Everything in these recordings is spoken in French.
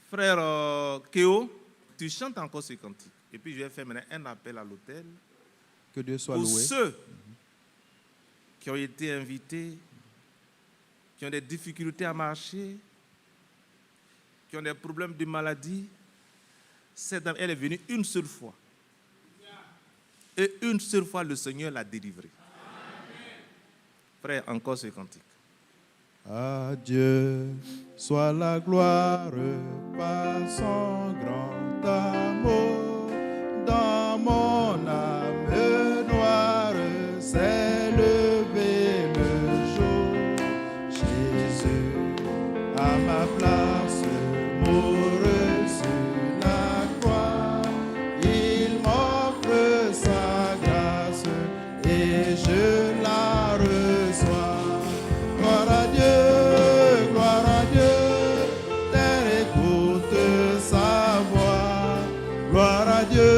frère Kéo, tu chantes encore ce cantique. Et puis je vais faire maintenant un appel à l'hôtel. Que Dieu soit pour loué. Ceux qui ont été invités, qui ont des difficultés à marcher, qui ont des problèmes de maladie. Cette dame, elle est venue une seule fois. Et une seule fois, le Seigneur l'a délivrée. Frère, encore ce cantique. À Dieu soit la gloire par son grand amour. Dans mon âme noire s'est levé le jour. Jésus, à ma place, mourut sur la croix. Il m'offre sa grâce et je la reçois. Gloire à Dieu, terre écoute sa voix. Gloire à Dieu,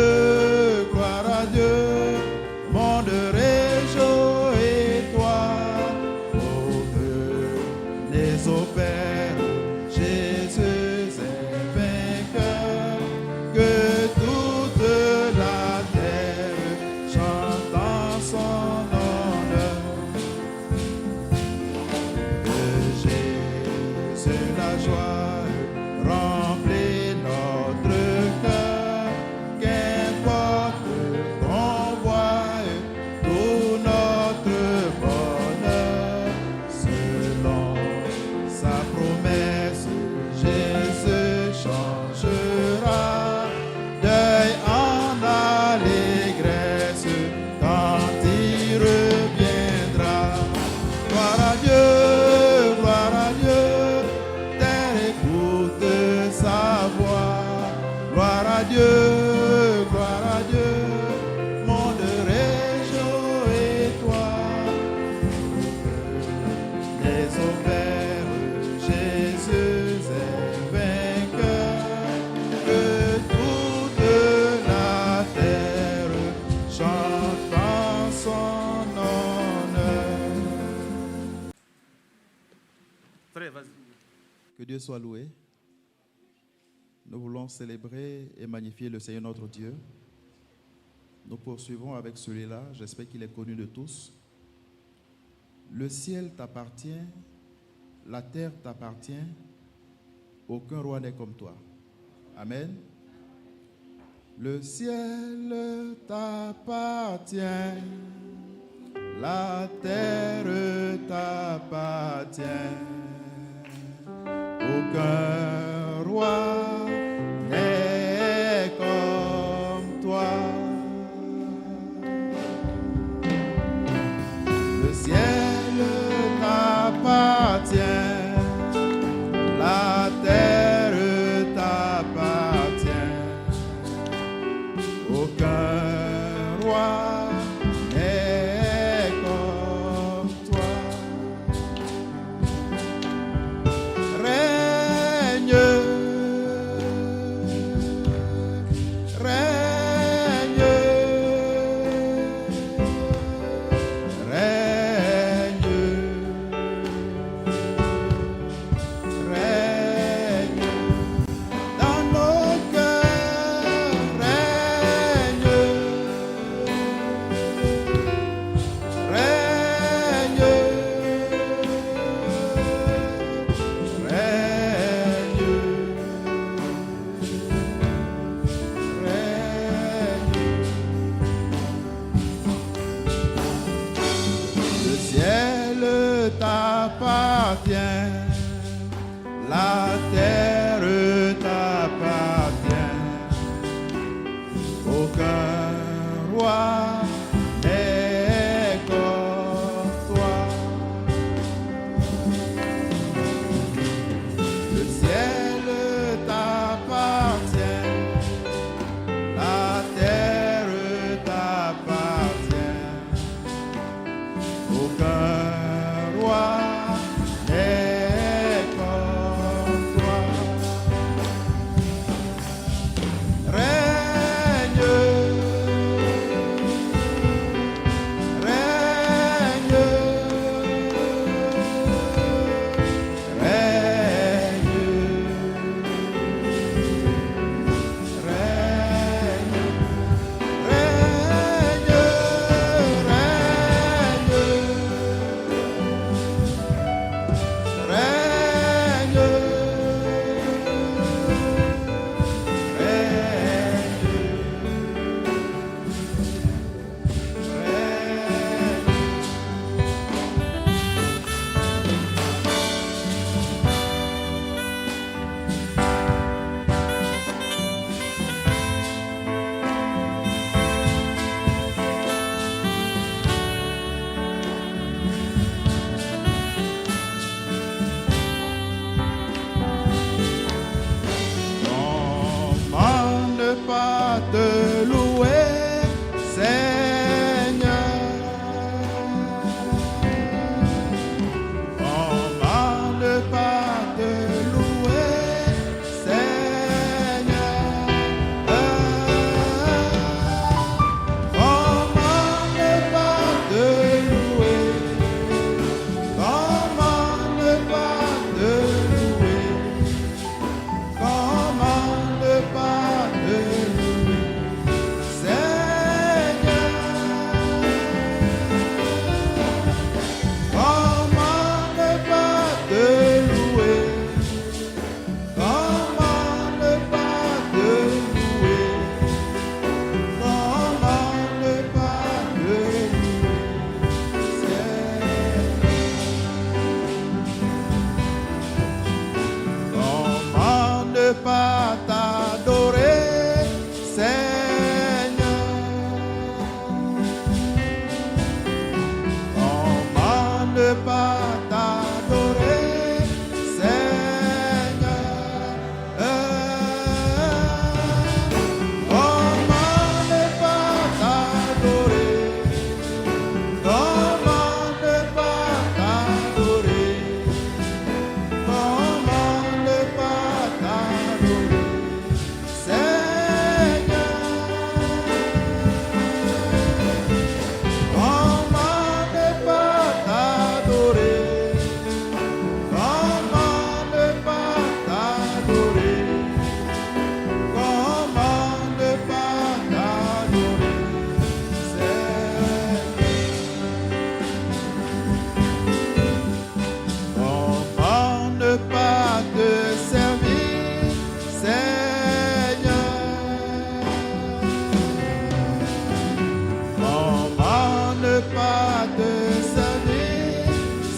monde réjouis-toi. Oh, venez au Père, Jésus est vainqueur. Que toute la terre chante en son honneur. Que Jésus la joie remplit notre cœur. Qu'importe qu'on voie tout notre bonheur. Selon sa promesse, Jésus changera deuil en allégresse quand il reviendra. Gloire à Dieu, terre écoute sa voix. Gloire à Dieu, monde réjouis-toi. Les Père, Jésus est vainqueur. Que toute la terre chante en son honneur. Frère, vas-y. Que Dieu soit loué. Nous voulons célébrer et magnifier le Seigneur notre Dieu. Nous poursuivons avec celui-là. J'espère qu'il est connu de tous. Le ciel t'appartient, la terre t'appartient. Aucun roi n'est comme toi. Amen. Le ciel t'appartient, la terre t'appartient. Aucun roi n'est comme toi. Le ciel t'appartient, la terre t'appartient. Aucun roi n'est comme toi. Règne, règne, règne, règne dans nos cœurs, règne, règne, le ciel t'appartient, la terre t'appartient. Aucun roi n'est comme toi. Le ciel t'appartient, la terre t'appartient. Aucun roi n'est comme toi. Règne, ne pas t'adorer, Seigneur? Comment ne pas t'adorer? Comment ne pas t'adorer? Comment ne pas t'adorer, Seigneur? Comment ne pas t'adorer? Comment ne pas t'adorer? Comment ne pas t'adorer, Seigneur? Comment ne pas te servir, Seigneur? Comment ne pas te servir,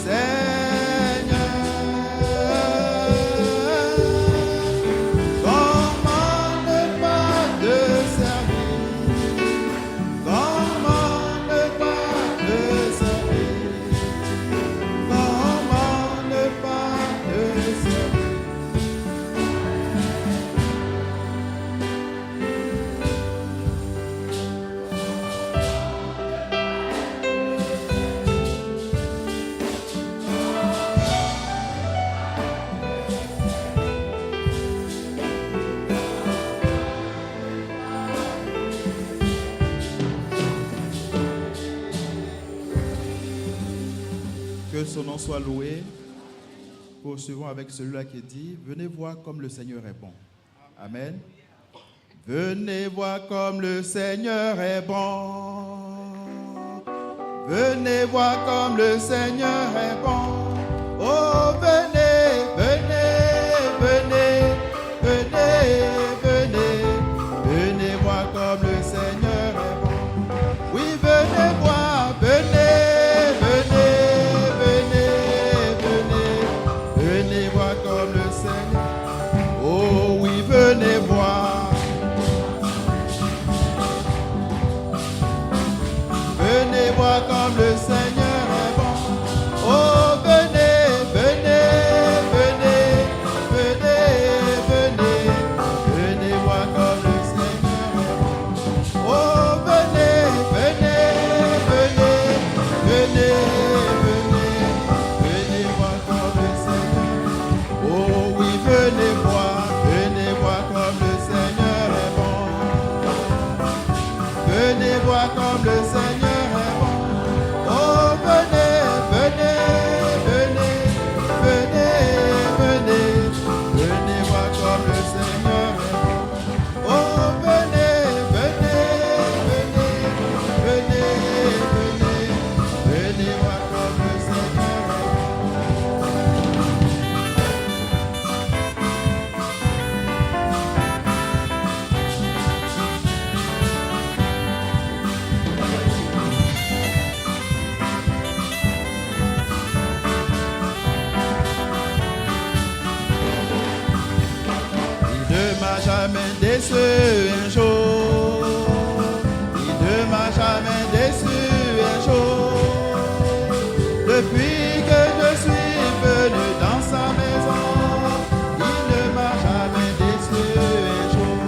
Seigneur? Comment ne pas te servir? Comment ne pas te servir? Comment ne pas te servir? Que son nom soit loué. Poursuivons avec celui-là qui dit: venez voir comme le Seigneur est bon. Amen. Venez voir comme le Seigneur est bon. Venez voir comme le Seigneur est bon. Oh, venez, venez, venez, venez, venez. Venez voir comme le Seigneur est bon. Oui, venez voir, venez, venez, venez, venez. Venez voir comme le Seigneur. Oh oui, venez voir. Venez voir comme le Seigneur est bon. Oh, venez, venez, venez, venez, venez. Venez voir comme le Seigneur est bon. Oh, venez, venez, venez, venez, venez. Venez voir comme le Seigneur. Oh oui, venez voir comme le Seigneur est bon. Venez voir comme le Seigneur est bon. Oh, venez, venez, venez, venez, venez. Venez voir comme le Seigneur est bon. Oh, venez, venez, venez, venez, venez. Venez voir comme le Seigneur est bon. Il ne m'a jamais déçu un jour. Il ne m'a jamais déçu un jour. Depuis que je suis venu dans sa maison, il ne m'a jamais déçu un jour.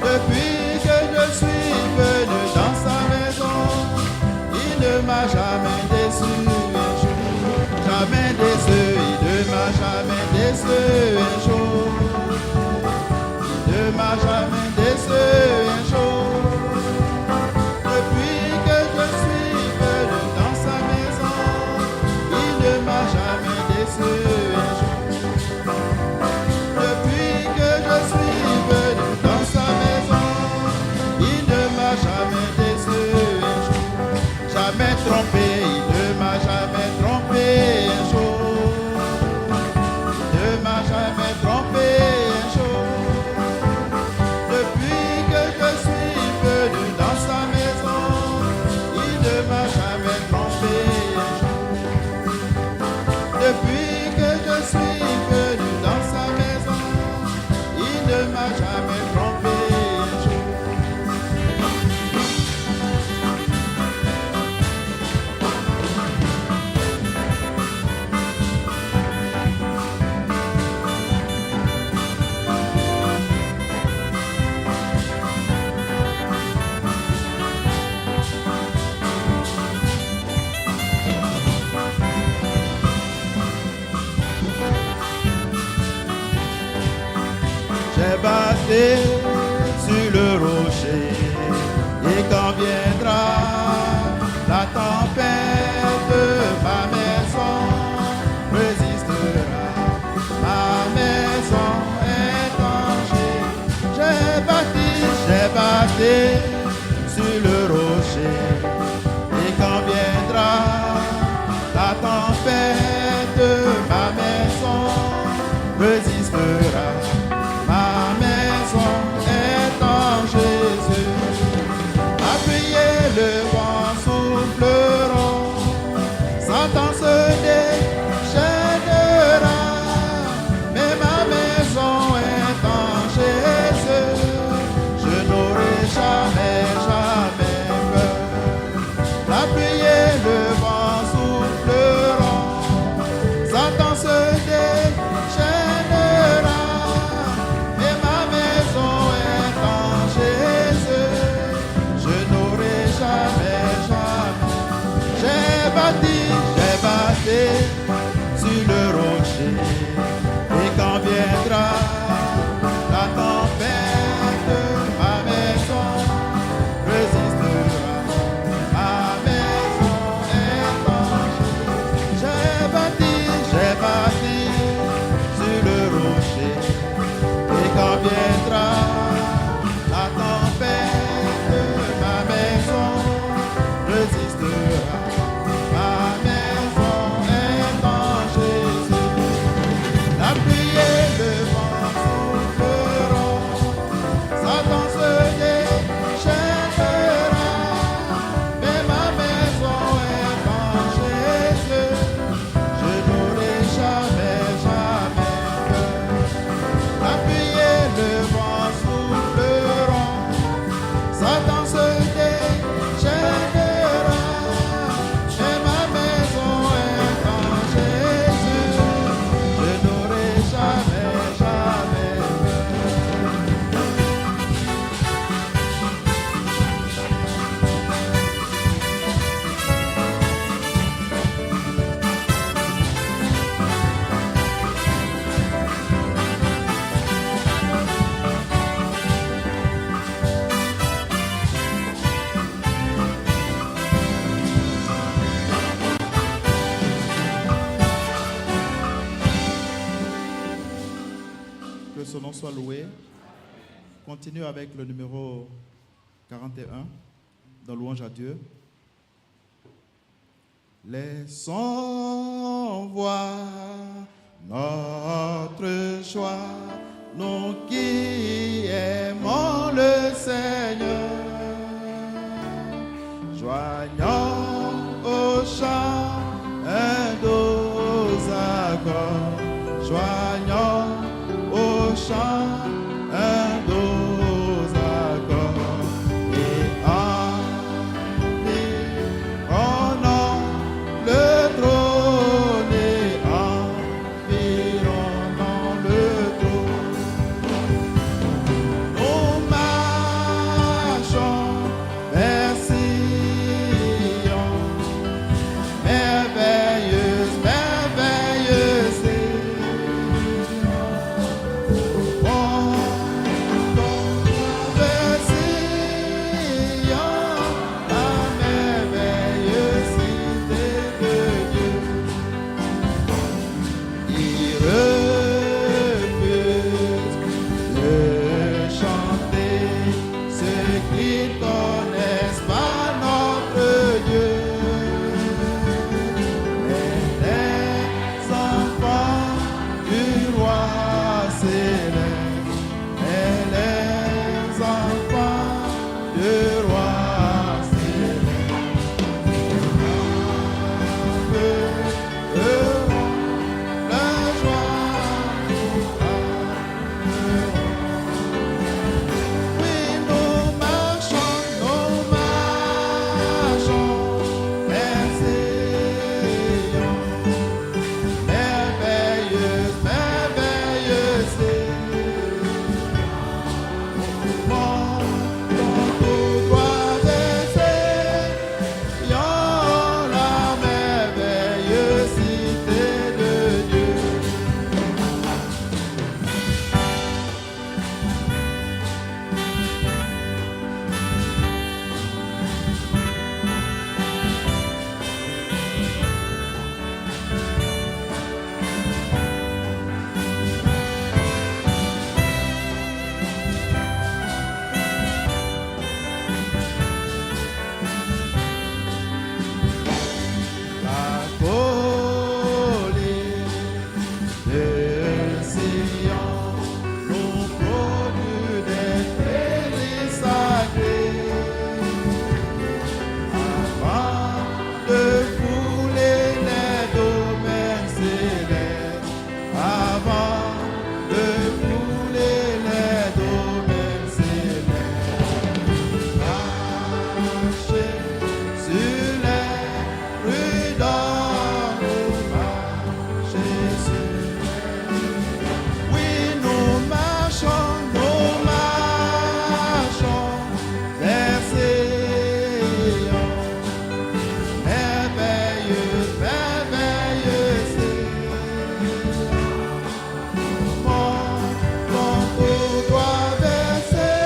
Depuis que je suis venu dans sa maison, il ne m'a jamais déçu un jour. Jamais déçu, il ne m'a jamais déçu un jour. Il ne m'a jamais déçu un jour. Depuis que je suis venu dans sa maison, il ne m'a jamais déçu un jour. Depuis que je suis venu dans sa maison, il ne m'a jamais déçu un jour. Jamais trompé, il ne m'a jamais trompé un jour. Il ne m'a jamais bâtir sur le rocher. Et quand viendra la tempête, ma maison résistera. Ma maison est danger. J'ai bâti sur le rocher. Et quand viendra la tempête, ma maison résistera. Ma maison est en Jésus. Appuyez, le vent souffleront. Satan se déchaînera. Mais ma maison est en Jésus. Je n'aurai jamais, jamais peur. Appuyez, le vent souffleront. Satan se déchaînera. Mais ma maison est en Jésus. Je n'aurai jamais, jamais. J'ai bâti sur le rocher. Et quand viendra la tempête, ma maison résistera. Ma maison est en Jésus. J'ai bâti sur le rocher. Et quand viendra la tempête, ma maison résistera. Ma maison est en Jésus. Appuyez, le vent souffleront. Satan se déchaînera. Mais ma maison est en Jésus. Je n'aurai jamais, jamais peur. Appuyez, le vent souffleront. Satan se déchaînera. Mais ma maison est en Jésus. Je n'aurai jamais, jamais peur. Que son nom soit loué. Continue avec le numéro 41 dans Louange à Dieu. Laissons voir notre joie, nous qui aimons le Seigneur. Joignons au chant un doux accord. Joignons au chant un doux accord. Et environnons le trône et environnons le trône. Nous marchons vers Sion. Merveilleuse, merveilleuse. Oh, marcher sur les prudents, nous marcher sur les oui, nous marchons vers Sion. Merveilleux, merveilleux Sion. Mon tout doit verser,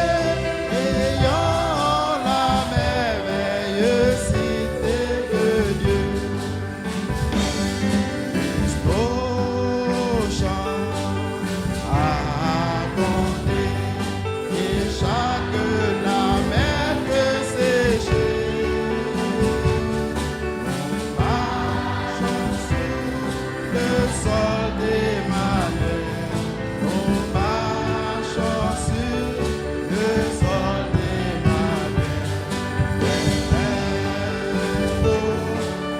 ayant la merveilleuse cité de Dieu. Nos chants à abonder, et chaque lamette séchée. Marchons sur le sol d'Emmanuel. Nous marchons sur le sol d'Emmanuel.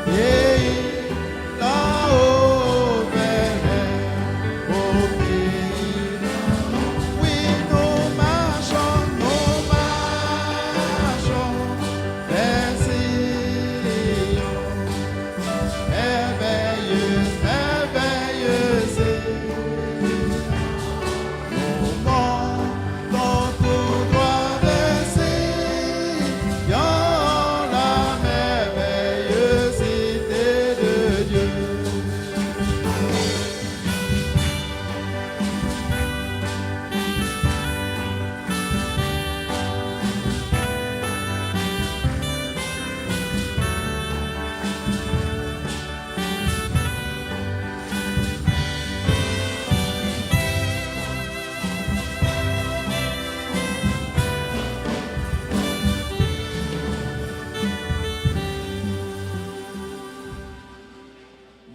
Et là-haut vers au pays. Oui, nous marchons vers Sion. Merveilleuse, merveilleuse Sion. Nous montons tout droit vers Sion, la merveilleuse cité de Dieu.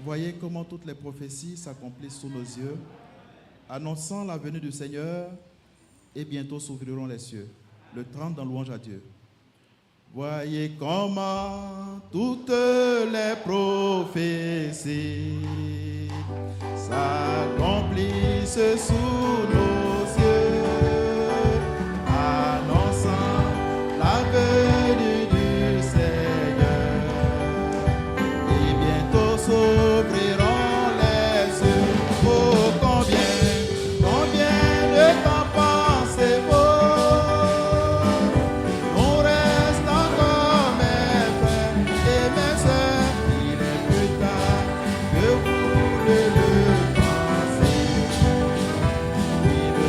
Voyez comment toutes les prophéties s'accomplissent sous nos yeux, annonçant la venue du Seigneur, et bientôt s'ouvriront les cieux. Le 30 dans louange à Dieu. Voyez comment toutes les prophéties s'accomplissent sous nos yeux, annonçant la venue du Seigneur, et bientôt s'ouvriront les yeux. Oh, combien de temps pensez-vous? Nous reste encore, mes frères et mes sœurs, il est plus tard que vous ne le pensez. Oui, le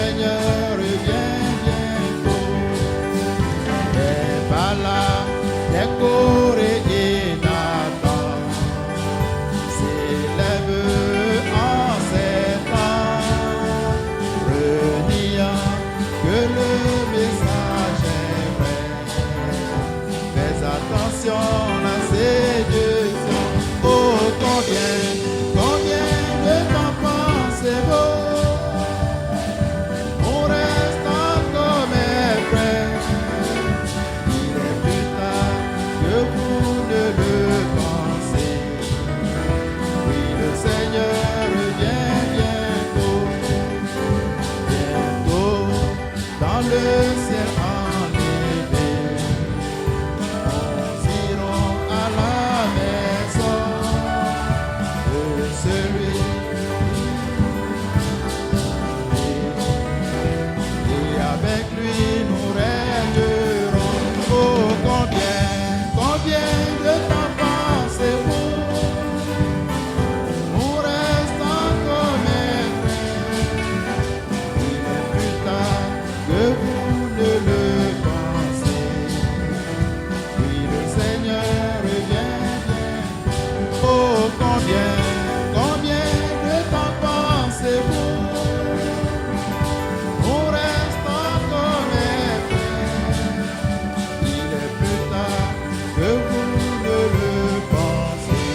Seigneur vient bientôt. Et par là, les Corée et Nathan s'élèvent en ces temps, reniant que le message est vrai. Fais attention à ces dieux. Oh, combien de temps pensez-vous? On reste encore mes frères. Il est plus tard que vous ne le pensez. Oui, le Seigneur vient bientôt. Bientôt, dans le ciel enlevé, nous irons à la maison de celui et avec lui nous régnerons. Oh, combien de temps pensez-vous? On reste encore mes frères. Il est plus tard que vous ne le pensez. Oui, le Seigneur vient bientôt. Oh, combien de temps pensez-vous? On reste encore mes frères. Il est plus tard que vous ne le pensez.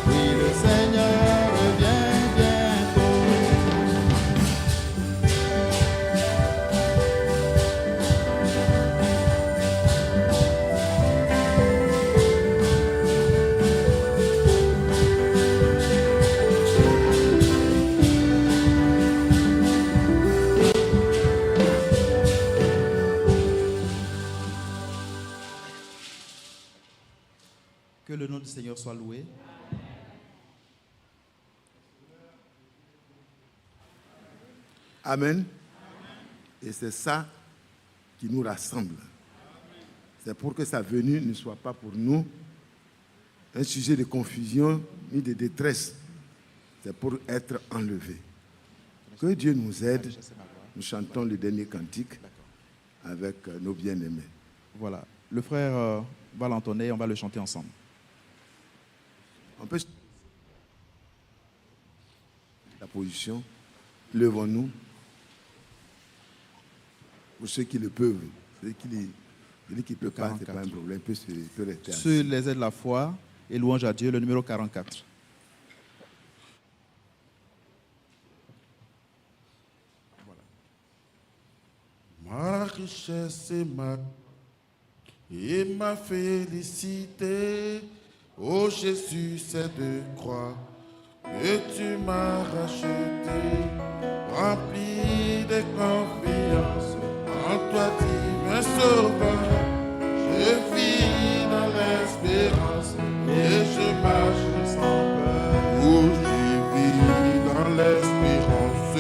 Oui, le Seigneur vient bientôt. Que le nom du Seigneur soit loué. Amen. Et c'est ça qui nous rassemble. C'est pour que sa venue ne soit pas pour nous un sujet de confusion ni de détresse. C'est pour être enlevé. Que Dieu nous aide. Nous chantons le dernier cantique avec nos bien-aimés. Voilà. Le frère va l'entonner, on va le chanter ensemble. On peut la position. Levons-nous. Pour ceux qui le peuvent. Celui qui ne peut pas, ce n'est pas un problème. Il peut rester assis. Sur les aides de la foi et louange à Dieu, le numéro 44. Ma richesse et ma félicité, ô Jésus, c'est de croire que tu m'as racheté, rempli de confiance en toi, divin sauveur. Je vis dans l'espérance et je marche sans peur. Oh, je vis dans l'espérance.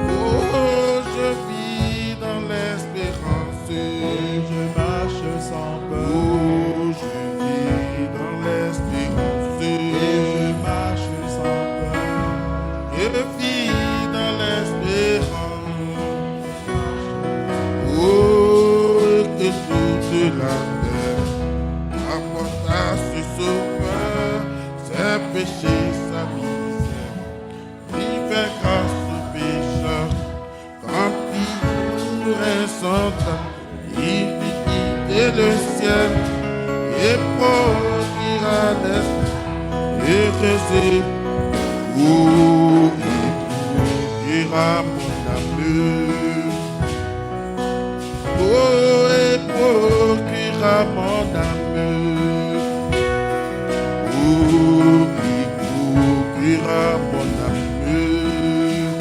Oh, je vis dans l'espérance. Je marche sans peur. Oh, je vis dans l'espérance. Et je marche sans peur. Je vis dans l'espérance. Oh, que toute la terre apporte à ce sauveur ses péchés, sa misère. Il fait grâce aux pécheurs. Quand il ressentra, il fit quitter le ciel et produira l'esprit heureux. Oh, il produira mon amour. Oh, et procurera mon amour. Oh, il procurera mon amour.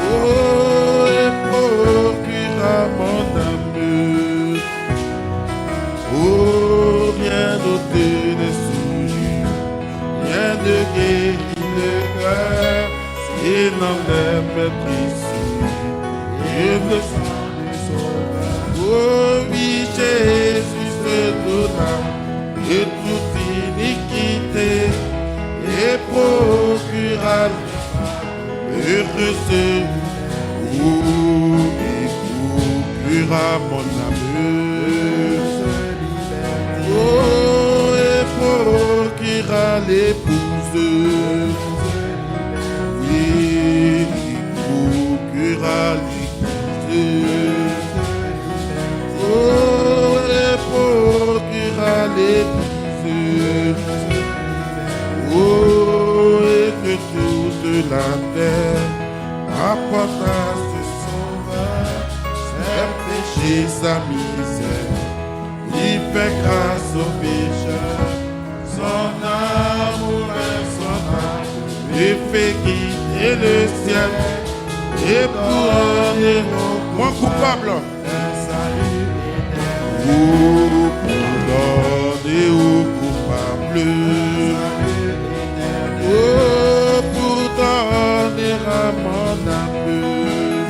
Oh, et procurera mon amour. Oh, rien d'autre ne sourit, rien de guéri le cœur, et n'enlève le précieux, et le sang du sauveur. Oh oui, Jésus se donna de toute iniquité, et procura heureux ceux où il procurera mon amour. Oh, et procurera l'épouse. Oui, il procurera l'épouse. Oh, et procurera l'épouse. Oh, et que toute la terre apporte à ce sauveur ses péchés, sa misère. Il fait grâce aux pécheurs. Son amour est son amour. Il fait quitter le ciel. Et pour un héros, moi coupable, un salut éternel. Ou pour donner aux coupables. Oh, pour donner à mon amour.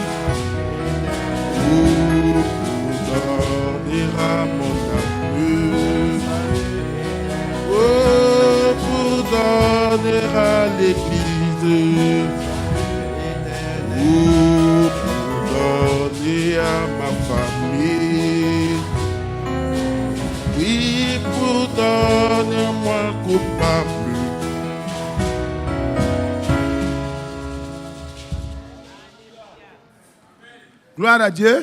Oh, pour donner à mon amour. Oh, pour donner à l'église. Oh, pour donner à ma famille. Oui, pour donner moi coupable. Gloire à Dieu.